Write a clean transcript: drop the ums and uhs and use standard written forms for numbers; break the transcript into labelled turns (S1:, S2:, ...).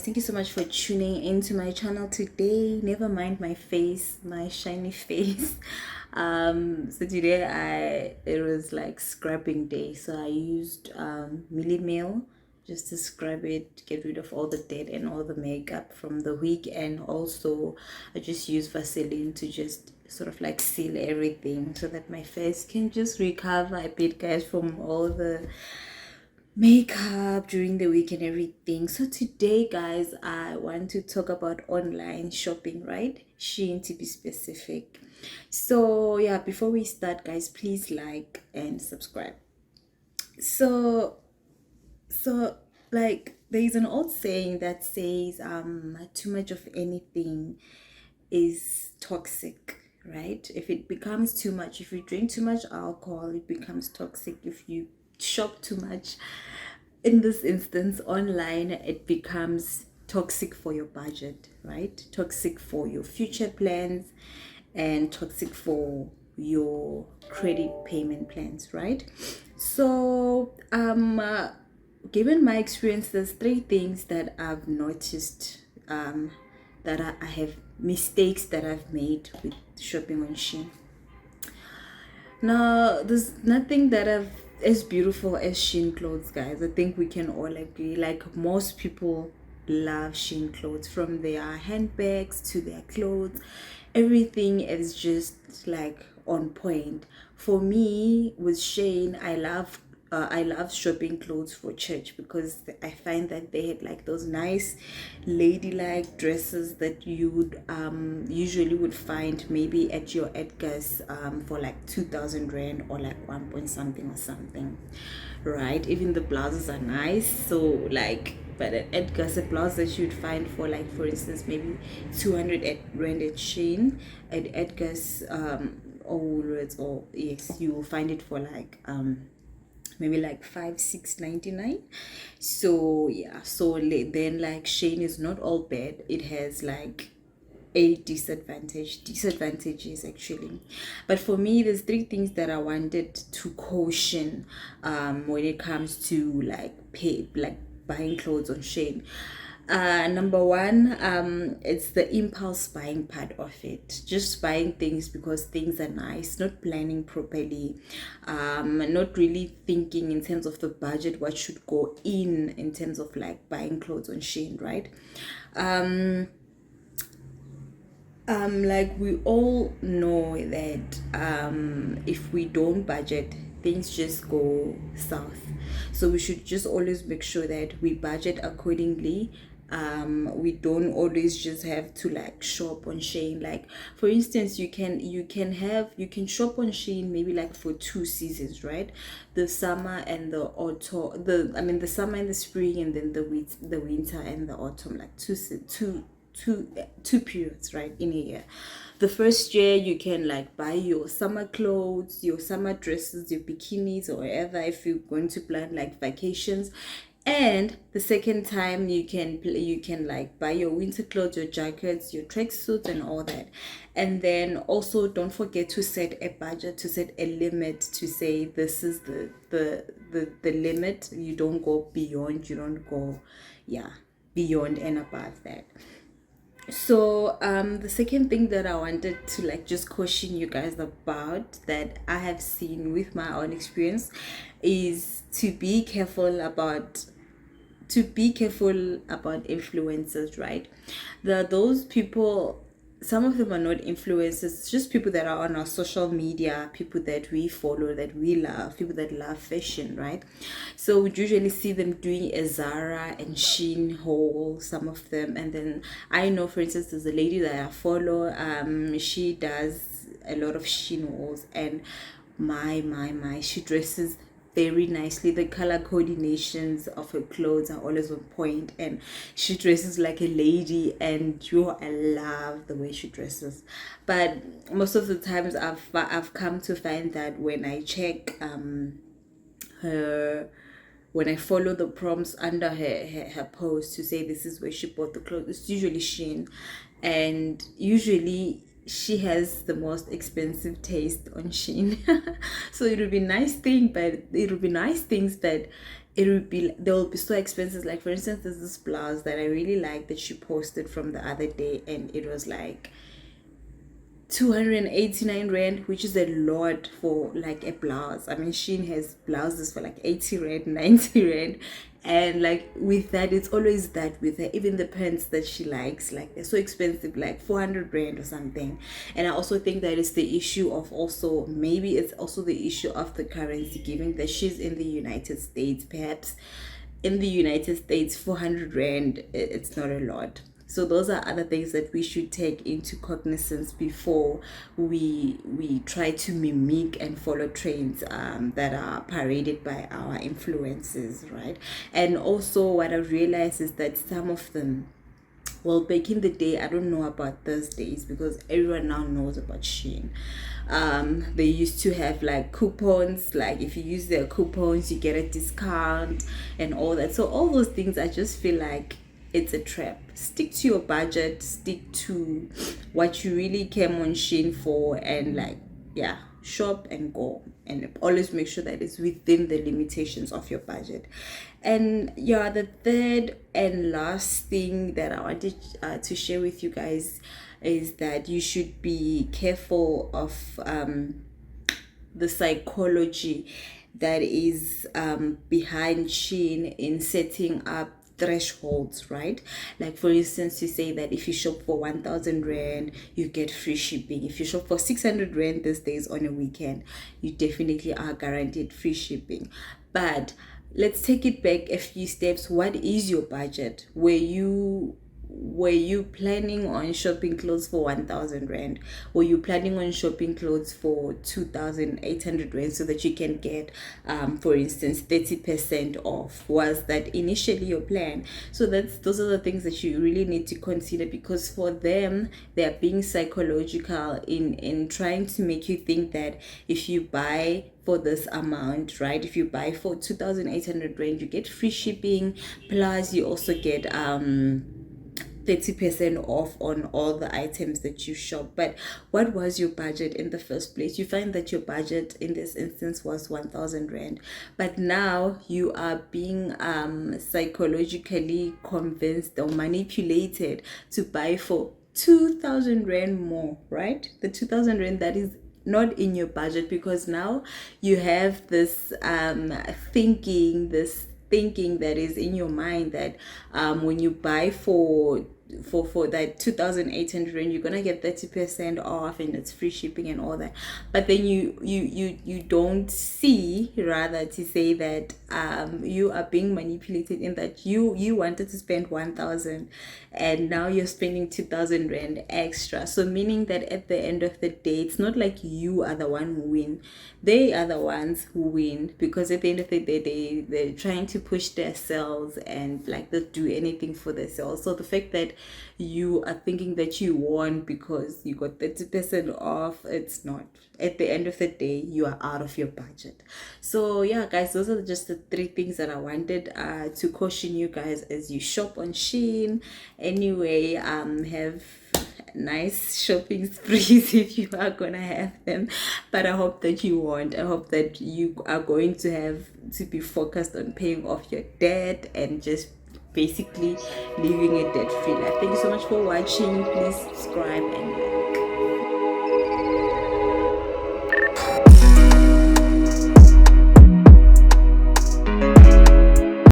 S1: thank you so much for tuning into my channel today. Never mind my face, my shiny face. So today it was like scrubbing day, so I used Millie Meal just to scrub it, get rid of all the dirt and all the makeup from the week. And also I just use Vaseline to just sort of like seal everything so that my face can just recover a bit, guys, from all the makeup during the week and everything. So today, guys, I want to talk about online shopping, right? SHEIN, to be specific. So yeah, before we start, guys, please like and subscribe. So like there is an old saying that says too much of anything is toxic, right? If it becomes too much, if you drink too much alcohol, it becomes toxic. If you shop too much, in this instance online, it becomes toxic for your budget, right? Toxic for your future plans and toxic for your credit payment plans, right? So given my experience, there's three things that I've noticed, that I have mistakes that I've made with shopping on SHEIN. Now, there's nothing that I've as beautiful as SHEIN clothes, guys. I think we can all agree. Like, most people love SHEIN clothes, from their handbags to their clothes. Everything is just like on point. For me, with SHEIN, I love shopping clothes for church because I find that they had like those nice ladylike dresses that you would usually would find maybe at your Edgar's for like 2,000 rand or like 1 point something or something, right? Even the blouses are nice. So like, but at Edgar's, a blouse that you'd find for like, for instance, maybe 200 rand at SHEIN, at Edgar's or Woolworths, or yes, you will find it for like maybe like 5, 6.99. So yeah, so then like SHEIN is not all bad. It has like a disadvantages actually. But for me, there's three things that I wanted to caution when it comes to like buying clothes on SHEIN. Number one, it's the impulse buying part of it. Just buying things because things are nice, not planning properly, not really thinking in terms of the budget, what should go in terms of like buying clothes on SHEIN, right? Like we all know that if we don't budget, things just go south. So we should just always make sure that we budget accordingly. We don't always just have to like shop on SHEIN. Like, for instance, you can shop on SHEIN maybe like for 2 seasons, right? The summer and the autumn, the summer and the spring, and then the winter and the autumn, like two periods, right, in a year. The first year you can like buy your summer clothes, your summer dresses, your bikinis, or whatever, if you're going to plan like vacations. And the second time you can like buy your winter clothes, your jackets, your tracksuits, and all that. And then also don't forget to set a budget, to set a limit, to say this is the limit. You don't go beyond, you don't go beyond and above that. So the second thing that I wanted to like just caution you guys about, that I have seen with my own experience, is to be careful about influencers, right? Those people, some of them are not influencers, it's just people that are on our social media, people that we follow, that we love, people that love fashion, right? So we usually see them doing a Zara and SHEIN haul, some of them. And then I know, for instance, there's a lady that I follow, she does a lot of SHEIN hauls, and my she dresses very nicely. The color coordinations of her clothes are always on point, and she dresses like a lady, and I love the way she dresses. But most of the times I've come to find that when I check her when I follow the prompts under her post to say this is where she bought the clothes, it's usually SHEIN. And usually she has the most expensive taste on SHEIN. So it would be nice things, but it would be, they will be so expensive. Like for instance, there's this blouse that I really like that she posted from the other day, and it was like 289 rand, which is a lot for like a blouse. I mean, Shein has blouses for like 80 rand, 90 rand, and like with that, it's always that with her. Even the pants that she likes, like they're so expensive, like 400 rand or something. And I also think that it's the issue of, also maybe it's also the issue of the currency, given that she's in the United States. Perhaps in the United States, 400 rand, it's not a lot. So those are other things that we should take into cognizance before we try to mimic and follow trends that are paraded by our influencers, right? And also what I realized is that some of them, well, back in the day, I don't know about Thursdays because everyone now knows about Shein. They used to have like coupons, like if you use their coupons you get a discount and all that. So all those things, I just feel like it's a trap. Stick to your budget, stick to what you really came on Shein for, and like, yeah, shop and go, and always make sure that it's within the limitations of your budget. And yeah, the third and last thing that I wanted to share with you guys is that you should be careful of the psychology that is behind Shein in setting up thresholds, right? Like for instance, you say that if you shop for 1000 rand you get free shipping. If you shop for 600 rand these days on a weekend, you definitely are guaranteed free shipping. But let's take it back a few steps. What is your budget? Were you planning on shopping clothes for 1000 rand? Were you planning on shopping clothes for 2800 rand so that you can get for instance 30% off? Was that initially your plan? So those are the things that you really need to consider, because for them, they're being psychological in trying to make you think that if you buy for this amount, right, if you buy for 2800 rand you get free shipping, plus you also get 30% off on all the items that you shop. But what was your budget in the first place? You find that your budget in this instance was 1000 rand, but now you are being psychologically convinced or manipulated to buy for 2000 rand more, right? The 2000 rand that is not in your budget, because now you have this thinking that is in your mind that when you buy for that 2800 rand you're gonna get 30% off and it's free shipping and all that. But then you don't see, rather, to say that you are being manipulated, in that you wanted to spend 1000 and now you're spending 2000 rand extra. So meaning that at the end of the day, it's not like you are the one who win, they are the ones who win, because at the end of the day they're trying to push their sales and like they'll do anything for their sales. So the fact that you are thinking that you won because you got 30% off, it's not. At the end of the day, you are out of your budget. So yeah, guys, those are just the 3 things that I wanted to caution you guys as you shop on Shein. Anyway, have nice shopping sprees if you are gonna have them, but I hope that you won't. I hope that you are going to have to be focused on paying off your debt and just basically living a debt free life. Thank you so much for watching. Please subscribe and